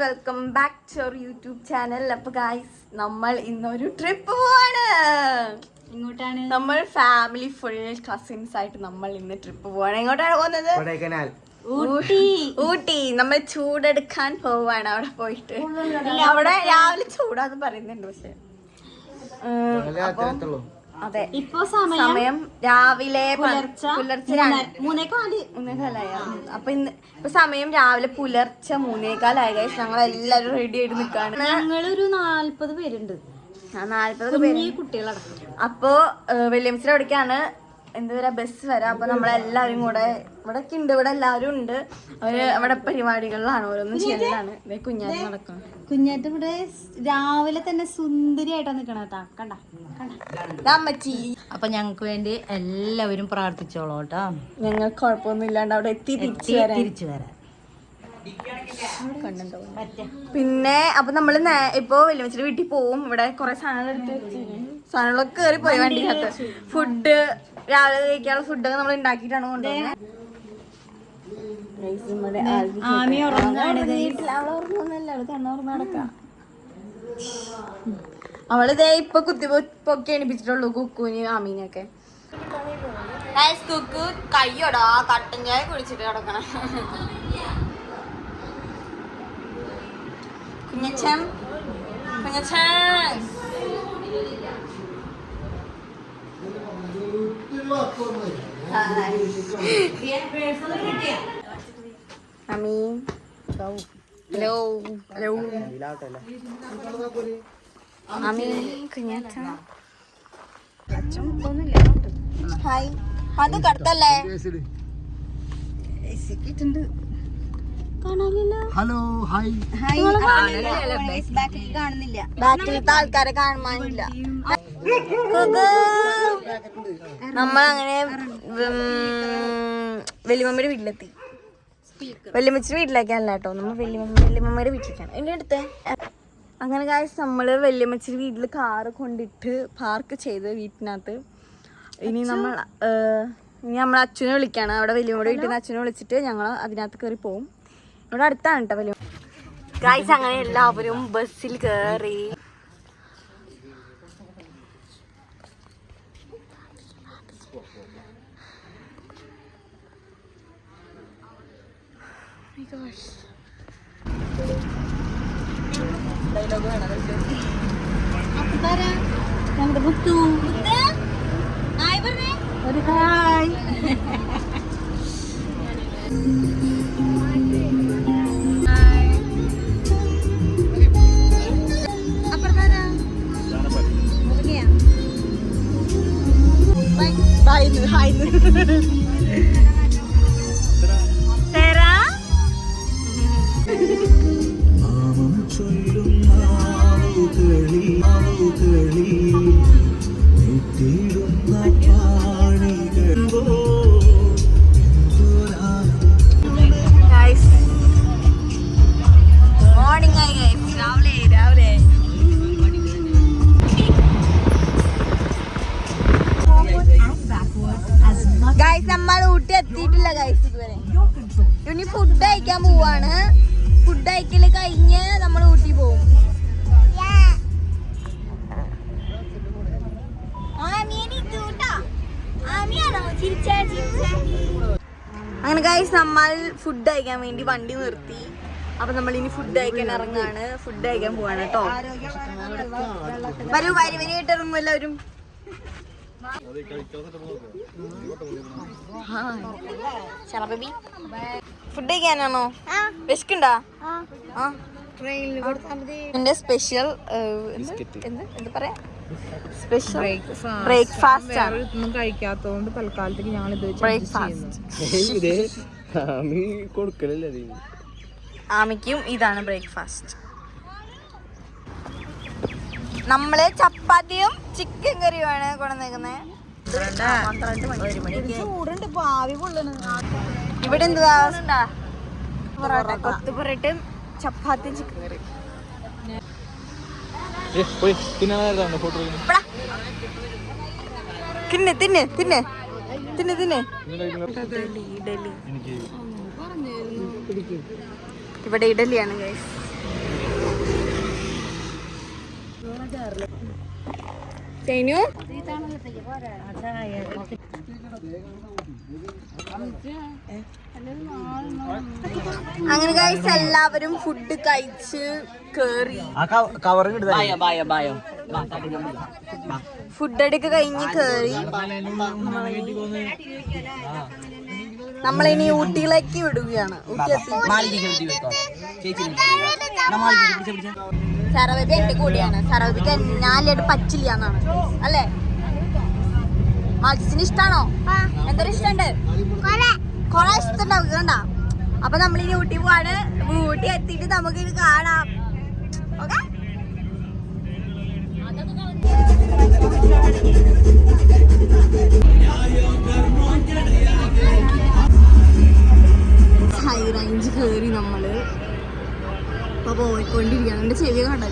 Welcome back to our YouTube channel. അപ്പൊ guys നമ്മൾ ഇന്നൊരു ട്രിപ്പ് പോവാണ്. ഇങ്ങോട്ടാണ് നമ്മൾ ഫാമിലി ഫുൾ കസിൻസ് ആയിട്ട് നമ്മൾ ഇന്ന് ട്രിപ്പ് പോവാണ്. എങ്ങോട്ടാണ് പോകുന്നത്? ഊട്ടി. നമ്മൾ ചൂടെടുക്കാൻ പോവാണ്. അവിടെ പോയിട്ട് അവിടെ രാവിലെ ചൂടാന്ന് പറയുന്നുണ്ട്. പക്ഷെ അതെ, ഇപ്പൊ സമയം രാവിലെ പുലർച്ചെ 3:15. അപ്പൊ ഇപ്പൊ സമയം രാവിലെ പുലർച്ചെ 3:15. ഞങ്ങൾ എല്ലാരും റെഡി ആയിട്ട് നിക്കാണ്. ഞങ്ങളൊരു 40 പേരുണ്ട്. 40 പേര് കുട്ടികളടക്കം. അപ്പൊ വെല്ലിയമ്മച്ചിയുടെ അവിടേക്കാണ് എന്താ പറയാ ബസ് വരാം. അപ്പൊ നമ്മളെല്ലാരും കൂടെ ഇവിടെ ഉണ്ട്. ഇവിടെ എല്ലാവരും ഉണ്ട്. അവര് അവിടെ പരിപാടികളിലാണ്, ഓരോന്നും ചെയ്യലാണ്. കുഞ്ഞാറ്റം നടക്കണം. കുഞ്ഞാറ്റം ഇവിടെ രാവിലെ തന്നെ സുന്ദരിയായിട്ടാണ് നിക്കണ കേട്ടാ. കണ്ട അമ്മച്ചി. അപ്പൊ ഞങ്ങക്ക് വേണ്ടി എല്ലാവരും പ്രാർത്ഥിച്ചോളൂ കേട്ടോ. ഞങ്ങൾക്ക് കുഴപ്പമൊന്നും ഇല്ലാണ്ട് അവിടെ എത്തി തിരിച്ചു വരാൻ. പിന്നെ അപ്പൊ നമ്മള് ഇപ്പൊ വെല്ലുവിളിച്ചിട്ട് വീട്ടിൽ പോവും. ഇവിടെ കുറെ സാധനങ്ങളൊക്കെ കയറി പോയി വണ്ടിക്കകത്ത്. ഫുഡ് രാവിലെ കഴിക്കാനുള്ള ഫുഡൊക്കെ നമ്മൾ ഉണ്ടാക്കിയിട്ടാണ് കൊണ്ടുപോകുന്നത്. അവളിതേ ഇപ്പൊ പൊക്കി എണിപ്പിച്ചിട്ടുള്ളൂ കുക്കുവിന് ആമീനൊക്കെ. കുക്കു കയ്യോടാ കട്ടൻ ചായ കുടിച്ചിട്ട് കിടക്കണം. Kunjachan hello hi. അത് കടത്തല്ലേ? Hello hi. കാണുന്നില്ല, ബാക്കിലത്തെ ആൾക്കാരെ കാണാനില്ല. നമ്മളങ്ങനെ വെല്ലിമമ്മയുടെ വീട്ടിലെത്തി. വെല്ലിമച്ചിയുടെ വീട്ടിലേക്കല്ല കേട്ടോ, നമ്മൾ വെല്ലിമമ്മയുടെ വീട്ടിലേക്കാണ്. എൻ്റെ അടുത്ത് അങ്ങനെ കാശ് നമ്മള് വെല്ലിമച്ചിയുടെ വീട്ടിൽ കാറ് കൊണ്ടിട്ട് പാർക്ക് ചെയ്ത് വീട്ടിനകത്ത്. ഇനി നമ്മൾ അച്ഛനെ വിളിക്കാണ്. അവിടെ വെല്ലിമമ്മയുടെ വീട്ടിൽ നിന്ന് അച്ഛനെ വിളിച്ചിട്ട് ഞങ്ങൾ അതിനകത്ത് കയറി പോവും. ഇവിടെ അടുത്താണ് കേട്ടോ വലിയ ഗായ്സ്. അങ്ങനെ എല്ലാവരും ബസ്സിൽ കയറി. ഒരു ഹായ്. നമ്മൾ ഊട്ടി എത്തിയിട്ടില്ല ഗൈസ് ഇതുവരെ. ഇനി ഫുഡ് കഴിക്കാൻ പോവാണ്. ഫുഡ് കഴിക്കല് കഴിഞ്ഞ് നമ്മൾ ഊട്ടി പോവും. അങ്ങനെ ഗൈസ് നമ്മൾ ഫുഡ് കഴിക്കാൻ വേണ്ടി വണ്ടി നിർത്തി. അപ്പൊ നമ്മൾ ഇനി ഫുഡ് കഴിക്കാൻ ഇറങ്ങാണ്. ഫുഡ് കഴിക്കാൻ പോവാണ് കേട്ടോ. വരൂ വരിവരിയായിട്ട് ഇറങ്ങും എല്ലാവരും. ഫുഡ് കഴിക്കാനാണോ? വിശക്കുണ്ടാ? എന്റെ സ്പെഷ്യൽ എന്താ പറയാ, സ്പെഷ്യൽ ബ്രേക്ക്ഫാസ്റ്റ് ആണ്. ഒന്നും കഴിക്കാത്തതുകൊണ്ട് തൽക്കാലത്തേക്ക് ഞങ്ങൾ ആമിക്കും ഇതാണ് ബ്രേക്ക്ഫാസ്റ്റ്. നമ്മള് ചപ്പാത്തിയും ചിക്കൻ കറിയുമാണ് കൊണ്ടുവന്നേക്കുന്നത്. ഇവിടെ എന്തുവാ പൊറോട്ട, കൊത്തു പൊറോട്ടയും ചപ്പാത്തിയും ചിക്കൻ കറി. തിന്നെ തിന്നെ തിന്നെ തിന്നെ തിന്നെ. ഇവിടെ ഇഡലിയാണ് ഗൈസ്. തേനു അങ്ങനെ കഴിച്ച് എല്ലാവരും ഫുഡ് കഴിച്ച് കേറി ഫുഡ് അടിക്ക് കഴിഞ്ഞ് കേറി നമ്മളിനി ഊട്ടിയിലേക്ക് വിടുകയാണ്. ഊട്ടി സരവതി എന്റെ കൂടിയാണ്. സരവതിക്ക് ഞാനിട്ട് പറ്റില്ല എന്നാണ് അല്ലേ? മാജിസിന് ഇഷ്ടാണോ? എന്തൊരു ഇഷ്ടണ്ട്? കൊറേ ഇഷ്ടണ്ടാവും കണ്ട. അപ്പൊ നമ്മളിനി ഊട്ടി പോവാണ്. ഊട്ടി എത്തിയിട്ട് നമുക്ക് ഇത് കാണാം. ഓക്കെ ഹൈ റേഞ്ച് കേറി നമ്മള് ഇപ്പൊ പോയിക്കൊണ്ടിരിക്കുകയാണ്. എന്റെ ചെവി കണ്ടു.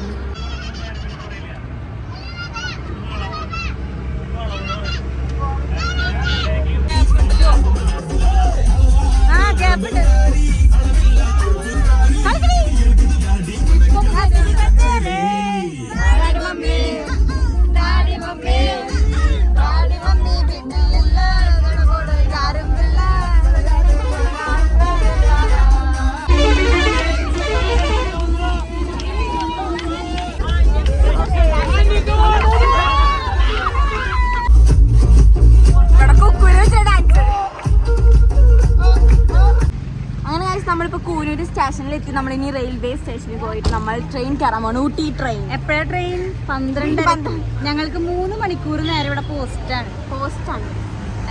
നമ്മളിപ്പോ കൂനൂര് സ്റ്റേഷനിലെത്തി. നമ്മളിനി റെയിൽവേ സ്റ്റേഷനിൽ പോയിട്ട് നമ്മൾ ട്രെയിൻ കയറാൻ പോകണം. ഊട്ടി ട്രെയിൻ. എപ്പോഴാ ട്രെയിൻ? 12. ഞങ്ങൾക്ക് 3 മണിക്കൂർ നേരെ ഇവിടെ പോസ്റ്റാണ്.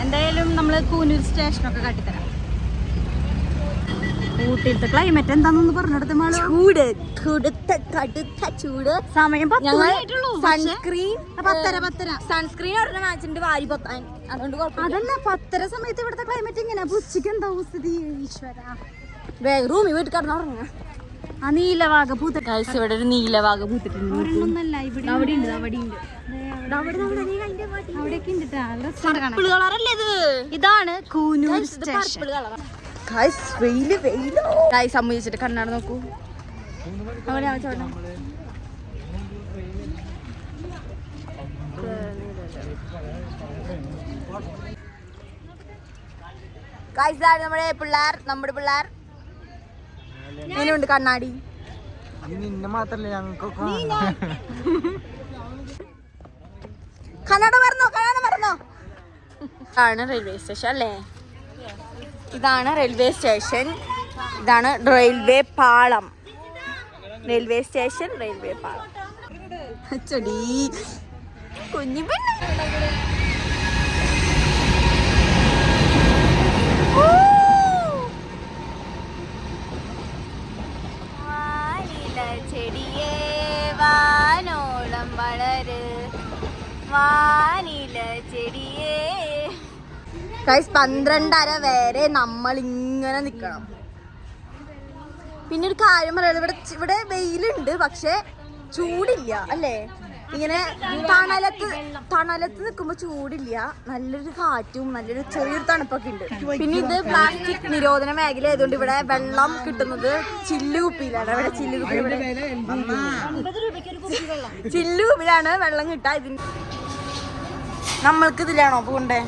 എന്തായാലും നമ്മള് കൂനൂർ സ്റ്റേഷനൊക്കെ കാട്ടിത്തരാം. ഊട്ടിയിലത്തെ ക്ലൈമറ്റ് എന്താണെന്ന് പറഞ്ഞെടുത്ത ചൂട്, കടുത്ത ചൂട്. സമയം സൺസ്ക്രീൻ 10:30. സൺസ്ക്രീൻ ഒരെണ്ണം വാങ്ങിച്ചിട്ടുണ്ട് വാരി പൊത്താൻ. അതുകൊണ്ട് അതല്ല 10:30 സമയത്ത് ഇവിടുത്തെ ക്ലൈമറ്റ് ഇങ്ങനെ. ഉച്ചയ്ക്ക് എന്താ സ്ഥിതി? ഈശ്വര, റൂമിൽ വീട്ടിൽ കിടന്നുറങ്ങ. ആ നീലവാഗ പൂത്ത ഇവിടെ ഒരു നീലവാഗ പൂത്തിട്ടുണ്ട്. ഇതാണ് കൂനൂർ സ്റ്റേഷൻ. സമ്മതിച്ചിട്ട് കണ്ണാട് നോക്കൂ. നമ്മുടെ പിള്ളേർ എങ്ങനെയുണ്ട് കണ്ണാടി? നിന്നെ മാത്രല്ല ഞങ്ങൾക്കൊക്കെ കണ്ണാട മറന്നോ? ആണ് റെയിൽവേ സ്റ്റേഷൻ അല്ലേ? ഇതാണ് റെയിൽവേ സ്റ്റേഷൻ. ഇതാണ് റെയിൽവേ പാളം. റെയിൽവേ സ്റ്റേഷൻ, റെയിൽവേ പാളം. ചെടി കുഞ്ഞു പെണ്ണ്. ചെടിയേ വാനോളം വളര് വാനില ചെടിയേ. 12:30 വരെ നമ്മൾ ഇങ്ങനെ നിക്കണം. പിന്നെ ഒരു കാര്യം പറയാം, ഇവിടെ വെയിലുണ്ട് പക്ഷെ ചൂടില്ല അല്ലേ? ഇങ്ങനെ തണലത്ത് നിൽക്കുമ്പോ ചൂടില്ല. നല്ലൊരു കാറ്റും നല്ലൊരു ചെറിയൊരു തണുപ്പൊക്കെ ഉണ്ട്. പിന്നെ ഇത് പ്ലാസ്റ്റിക് നിരോധന മേഖല ആയതുകൊണ്ട് ഇവിടെ വെള്ളം കിട്ടുന്നത് ചില്ലുകുപ്പിയിലാണ്. ഇവിടെ ചില്ലുകുപ്പിയിലാണ് വെള്ളം കിട്ടാ. ഇതിന് നമ്മൾക്ക് ഇതിലാണോ പോണ്ടേ?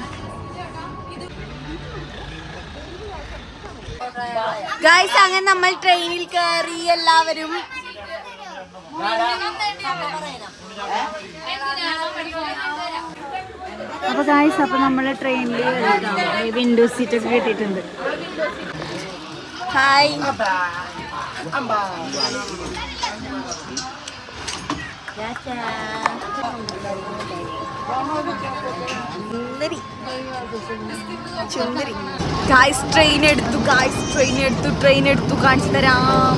ഗൈസ് അങ്ങനെ നമ്മൾ ട്രെയിനിൽ കയറി എല്ലാവരും. അപ്പൊ ഗൈസ്, അപ്പൊ നമ്മള് ട്രെയിനിൽ വിൻഡോ സീറ്റ് ഒക്കെ കിട്ടിയിട്ടുണ്ട്. ഹായ്. ചുന്ദരി. ഗൈസ് ട്രെയിൻ എടുത്തു കാണിച്ചു തരാം.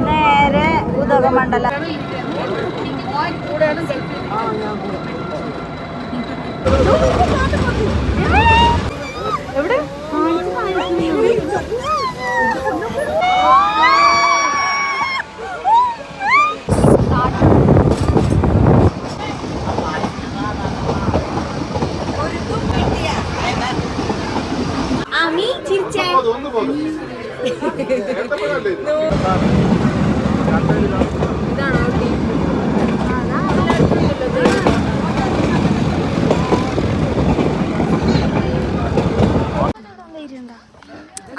നേരെ ഉദകമണ്ഡലം. എവിടെ?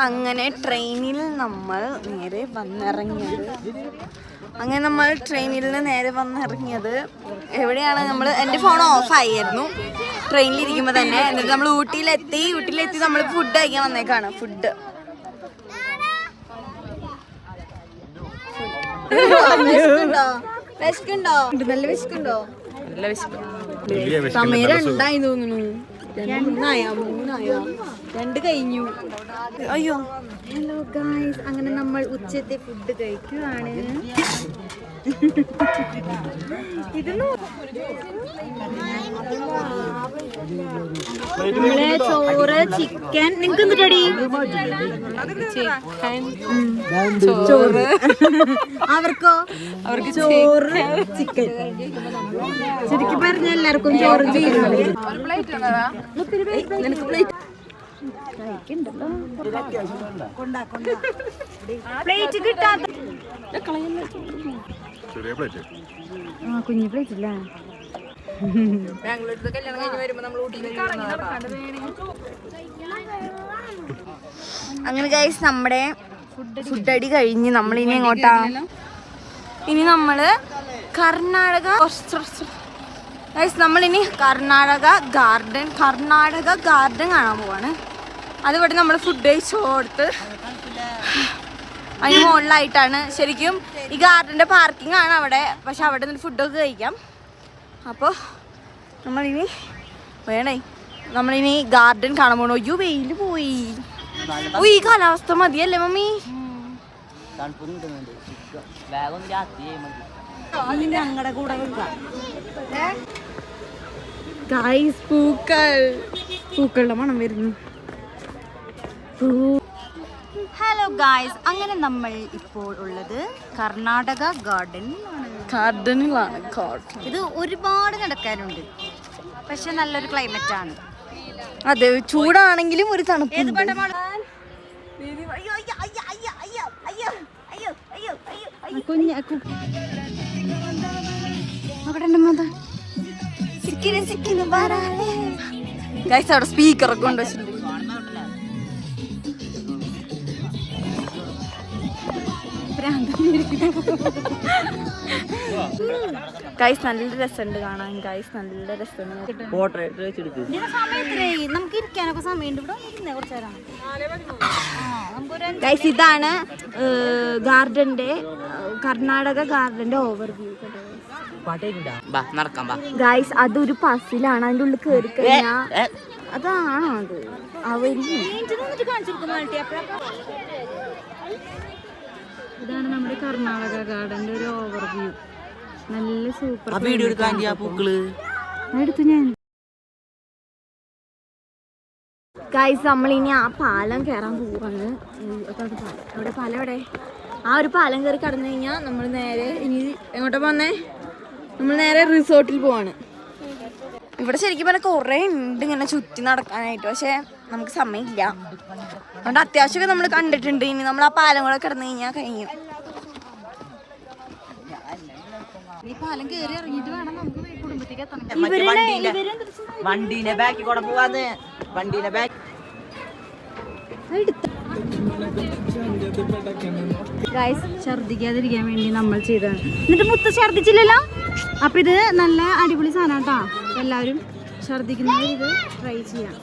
അങ്ങനെ ട്രെയിനിൽ നമ്മൾ നേരെ വന്നിറങ്ങിയത് എവിടെയാണ് നമ്മൾ? എൻ്റെ ഫോൺ ഓഫ് ആയിരുന്നു ട്രെയിനിലിരിക്കുമ്പോൾ തന്നെ. എന്നിട്ട് നമ്മൾ ഊട്ടിയിലെത്തി നമ്മൾ ഫുഡ് കഴിക്കാൻ വന്നേക്കാണ്. ഫുഡ് വിശക്കുണ്ടോ? നല്ല വിശക്കുണ്ടോ? സമയം 2 തോന്നുന്നു. 2 കഴിഞ്ഞു. അയ്യോ ഹലോ ഗായ്സ്, അങ്ങനെ നമ്മൾ ഉച്ചത്തെ ഫുഡ് കഴിക്കുകയാണ്. നമ്മളെ ചോറ്, ചിക്കൻ. നിങ്ങക്ക് എന്തിട്ടടി? ചോറ്. അവർക്കോ? അവർക്ക് ചോറ്, ചിക്കൻ. ശരിക്കും പറഞ്ഞ എല്ലാവർക്കും ചോറ് പ്ലേറ്റ് കിട്ടാത്ത കുഞ്ഞു പ്ലേറ്റ് ഇല്ല. അങ്ങനെ ഗൈസ് നമ്മുടെ ഫുഡ് അടി കഴിഞ്ഞ് നമ്മളിനി എങ്ങോട്ടാ? ഇനി നമ്മള് കർണാടക ഗൈസ്, നമ്മളിനി കർണാടക ഗാർഡൻ കാണാൻ പോവാണ്. അതുപോലെ നമ്മൾ ഫുഡ് കഴിച്ചോടുത്ത് അതിന് മുകളിലായിട്ടാണ് ശരിക്കും ഈ ഗാർഡൻ്റെ പാർക്കിംഗ് ആണ് അവിടെ. പക്ഷെ അവിടെ നിന്ന് ഫുഡൊക്കെ കഴിക്കാം. അപ്പോൾ നമ്മളിനി ഗാർഡൻ കാണാൻ പോകണം. അയ്യോ വെയിൽ പോയി. ഓ ഈ കാലാവസ്ഥ മതിയല്ലേ മമ്മി? ഞങ്ങളുടെ കൂടെ ഗൈസ് പൂക്കളുടെ മണം വരുന്നു. ഹലോ ഗായ്സ്, അങ്ങനെ നമ്മൾ ഇപ്പോൾ ഉള്ളത് കർണാടക ഗാർഡനിലാണ്. ഇത് ഒരുപാട് നടക്കാനുണ്ട്, പക്ഷെ നല്ലൊരു ക്ലൈമറ്റ് ആണ്. അതെ, ചൂടാണെങ്കിലും ഒരു തണുപ്പ്. ഗൈസ് അവിടെ സ്പീക്കറൊക്കെ കൊണ്ടുവച്ചിട്ടുണ്ട്. ഗൈസ് നല്ല രസമുണ്ട് കാണാൻ. ഗൈസ് നല്ല രസമുണ്ട്. നമുക്ക് ഇരിക്കാനൊക്കെ സമയമുണ്ട് ഇവിടെ. ഗൈസ് ഇതാണ് കർണാടക ഗാർഡന്റെ ഓവർവ്യൂ. ഗൈസ് അതൊരു പസിലാണ്. അതിന്റെ ഉള്ളിൽ കയറി കഴിഞ്ഞാ അതാണോ അത്? ഇതാണ് നമ്മുടെ കർണാടക ഗാർഡന്റെ ഒരു ഓവർവ്യൂ. നല്ല സൂപ്പർ. എടുത്തു ഞാൻ. ഗൈസ് നമ്മളിനി ആ പാലം കയറാൻ പോവാണ്. അവിടെ പാലം എവിടെ? ആ ഒരു പാലം കയറി കടന്നു കഴിഞ്ഞാൽ നമ്മൾ നേരെ ഇനി എങ്ങോട്ടാ പോന്നേ? നമ്മൾ നേരെ റിസോർട്ടിൽ പോവാണ്. ഇവിടെ ശരിക്കും പറഞ്ഞാൽ കുറേ ഉണ്ട് ഇങ്ങനെ ചുറ്റി നടക്കാനായിട്ട്. പക്ഷെ നമുക്ക് സമയമില്ല. അതുകൊണ്ട് അത്യാവശ്യമൊക്കെ നമ്മൾ കണ്ടിട്ടുണ്ട്. ഇനി നമ്മൾ ആ പാലം കൂടെ കിടന്നു കഴിഞ്ഞാൽ കഴിഞ്ഞു. ഈ പാലം കയറി ഇറങ്ങിയിട്ട് വേണം നമുക്ക് കുടുംബത്തേക്ക് എത്തണം. വണ്ടീനെ ബാക്കി കൂടെ പോവാന്ന്. വണ്ടീനെ ബാക്ക് ഛർദിക്കാതിരിക്കാൻ വേണ്ടി നമ്മൾ ചെയ്തതാണ്. എന്നിട്ട് മുത്ത ഛർദിച്ചില്ലല്ലോ. അപ്പൊ ഇത് നല്ല അടിപൊളി സാധനം കേട്ടോ. എല്ലാവരും ഛർദിക്കുന്നവർ ഇത് ട്രൈ ചെയ്യാം.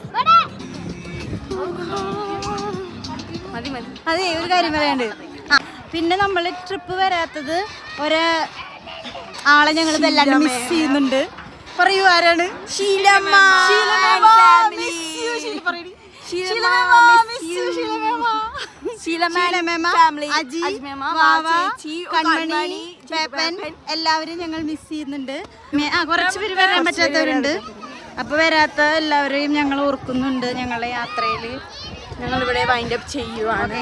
അതെ, ഒരു കാര്യം പറയാണ്ട്. പിന്നെ നമ്മൾ ട്രിപ്പ് വരാത്തത് ആളെ ഞങ്ങൾ എല്ലാവരും മിസ് ചെയ്യുന്നുണ്ട്. പറയൂ, ആരാണ്? ശീലമ്മ. കൺമണി, പേപ്പൻ എല്ലാവരും ഞങ്ങൾ മിസ് ചെയ്യുന്നുണ്ട്. കുറച്ച് പേര് വരാൻ പറ്റാത്തവരുണ്ട്. അപ്പൊ വരാത്ത എല്ലാവരെയും ഞങ്ങൾ ഓർക്കുന്നുണ്ട്. ഞങ്ങളുടെ യാത്രയിൽ ഞങ്ങളിവിടെ വൈൻഡ് അപ്പ് ചെയ്യുവാണ്.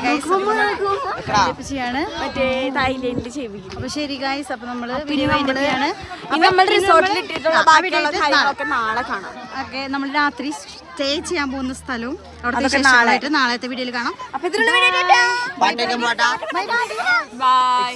മറ്റേ തായ്ലൻഡിൽ ചെയ്യിപ്പിക്കും. അപ്പൊ ശരി ഗൈസ്, അപ്പൊ നമ്മള് വീഡിയോ വൈൻഡ് അപ്പ് ചെയ്യാണ്. നമ്മൾ റിസോർട്ടിൽ ഇട്ടിട്ടുള്ള ബാക്കിയുള്ള കാര്യങ്ങളൊക്കെ നാളെ കാണാം. ഓക്കെ, നമ്മൾ രാത്രി സ്റ്റേ ചെയ്യാൻ പോകുന്ന സ്ഥലവും അവിടുത്തെ വിശേഷങ്ങളായിട്ട് നാളത്തെ വീഡിയോയിൽ കാണാം. അപ്പൊ ഇതിനുള്ള വീഡിയോ പാട്ടേക്കും പോട്ടാ ബൈ.